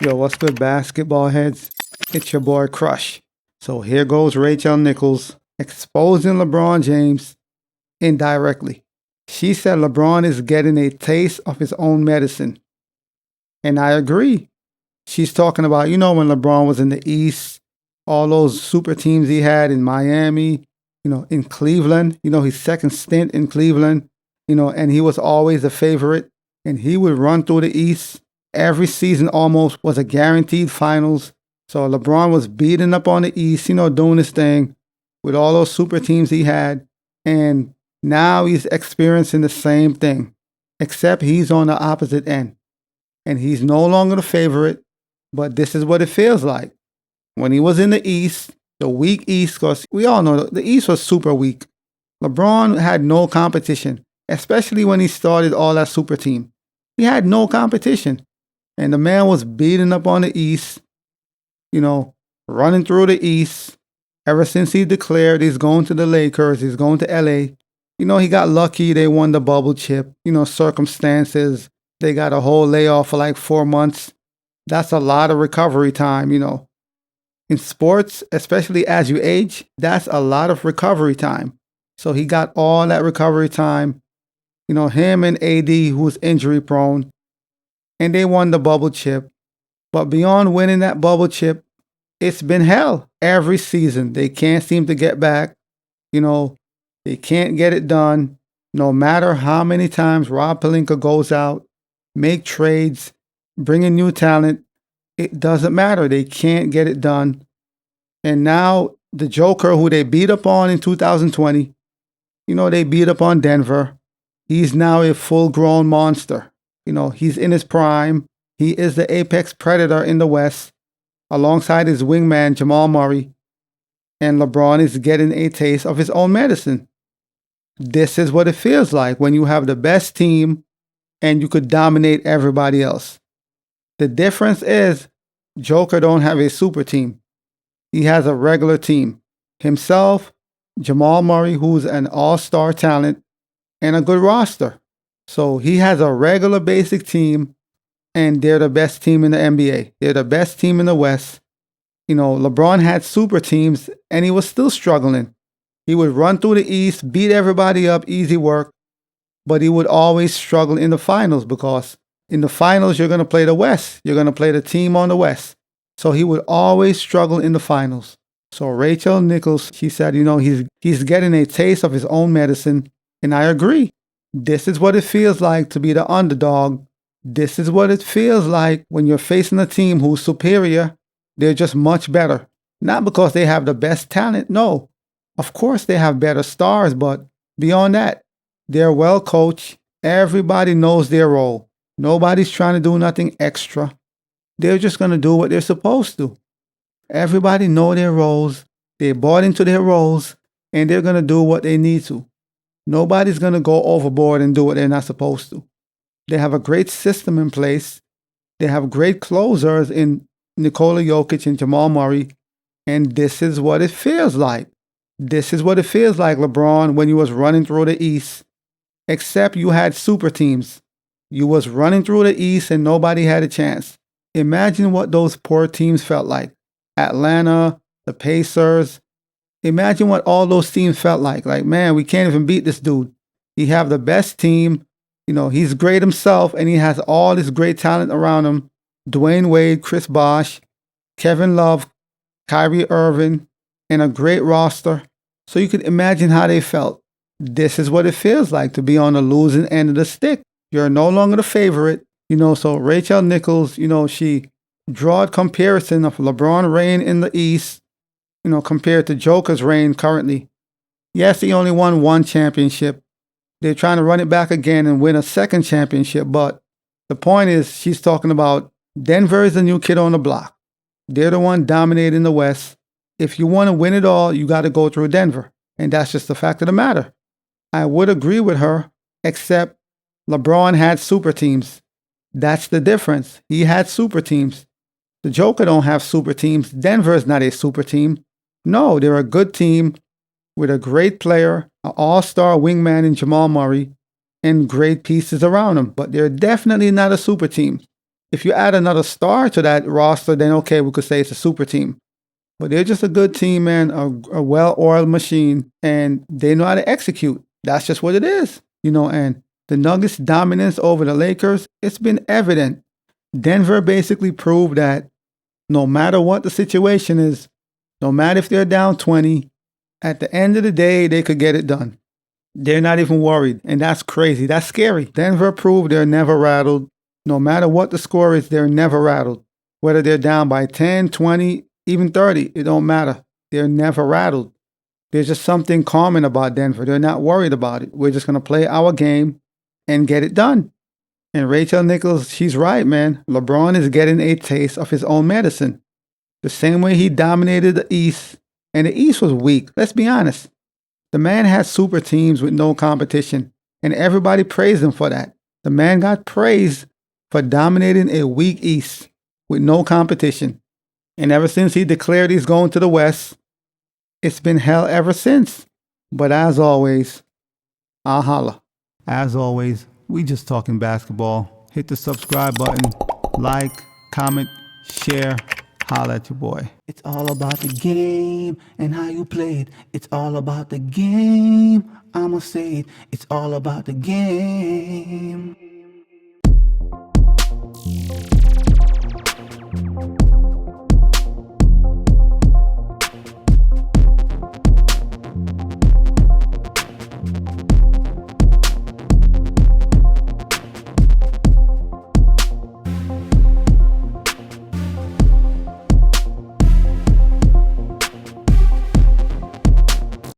Yo, what's good, basketball heads? It's your boy Crush. So here goes Rachel Nichols exposing LeBron James indirectly. She said LeBron is getting a taste of his own medicine. And I agree. She's talking about, when LeBron was in the East, all those super teams he had in Miami, in Cleveland, his second stint in Cleveland, and he was always a favorite. And he would run through the East. Every season almost was a guaranteed finals. So LeBron was beating up on the East, doing his thing with all those super teams he had. And now he's experiencing the same thing, except he's on the opposite end. And he's no longer the favorite, but this is what it feels like. When he was in the East, the weak East, because we all know the East was super weak. LeBron had no competition, especially when he started all that super team. He had no competition. And the man was beating up on the East, running through the East. Ever since he declared he's going to the Lakers, he's going to LA. He got lucky. They won the bubble chip. Circumstances. They got a whole layoff for like 4 months. That's a lot of recovery time, In sports, especially as you age, that's a lot of recovery time. So he got all that recovery time. Him and AD, who's injury prone. And they won the bubble chip. But beyond winning that bubble chip, it's been hell every season. They can't seem to get back. They can't get it done. No matter how many times Rob Pelinka goes out, make trades, bring in new talent, it doesn't matter. They can't get it done. And now the Joker, who they beat up on in 2020, they beat up on Denver. He's now a full-grown monster. He's in his prime. He is the apex predator in the West, alongside his wingman, Jamal Murray. And LeBron is getting a taste of his own medicine. This is what it feels like when you have the best team and you could dominate everybody else. The difference is Joker don't have a super team. He has a regular team. Himself, Jamal Murray, who's an all-star talent, and a good roster. So he has a regular basic team, and they're the best team in the NBA. They're the best team in the West. LeBron had super teams, and he was still struggling. He would run through the East, beat everybody up, easy work, but he would always struggle in the finals because in the finals, you're going to play the West. You're going to play the team on the West. So he would always struggle in the finals. So Rachel Nichols, she said, he's getting a taste of his own medicine, and I agree. This is what it feels like to be the underdog. This is what it feels like when you're facing a team who's superior. They're just much better. Not because they have the best talent. No, of course they have better stars, but beyond that, they're well coached. Everybody knows their role. Nobody's trying to do nothing extra. They're just going to do what they're supposed to. Everybody know their roles. They bought into their roles, and they're going to do what they need to. Nobody's going to go overboard and do what they're not supposed to. They have a great system in place. They have great closers in Nikola Jokic and Jamal Murray. And this is what it feels like. This is what it feels like, LeBron, when you was running through the East. Except you had super teams. You was running through the East and nobody had a chance. Imagine what those poor teams felt like. Atlanta, the Pacers. Imagine what all those teams felt like. Like, man, we can't even beat this dude. He have the best team. He's great himself, and he has all this great talent around him. Dwayne Wade, Chris Bosh, Kevin Love, Kyrie Irving, and a great roster. So you could imagine how they felt. This is what it feels like to be on the losing end of the stick. You're no longer the favorite. So Rachel Nichols, she drawed comparison of LeBron reign in the East, compared to Joker's reign currently. Yes, he only won one championship. They're trying to run it back again and win a second championship. But the point is, she's talking about Denver is the new kid on the block. They're the one dominating the West. If you want to win it all, you got to go through Denver. And that's just the fact of the matter. I would agree with her, except LeBron had super teams. That's the difference. He had super teams. The Joker don't have super teams. Denver is not a super team. No, they're a good team with a great player, an all-star wingman in Jamal Murray, and great pieces around him. But they're definitely not a super team. If you add another star to that roster, then okay, we could say it's a super team. But they're just a good team, man, a well-oiled machine, and they know how to execute. That's just what it is, and the Nuggets' dominance over the Lakers, it's been evident. Denver basically proved that no matter what the situation is, no matter if they're down 20, at the end of the day, they could get it done. They're not even worried, and that's crazy. That's scary. Denver proved they're never rattled. No matter what the score is, they're never rattled. Whether they're down by 10, 20, even 30, it don't matter. They're never rattled. There's just something calming about Denver. They're not worried about it. We're just going to play our game and get it done. And Rachel Nichols, she's right, man. LeBron is getting a taste of his own medicine. The same way he dominated the East, and the East was weak. Let's be honest. The man had super teams with no competition, and everybody praised him for that. The man got praised for dominating a weak East with no competition. And ever since he declared he's going to the West, it's been hell ever since. But as always, I'll holla. As always, we just talking basketball. Hit the subscribe button, like, comment, share. Holla at your boy. It's all about the game and how you play it. It's all about the game. I'ma say it. It's all about the game.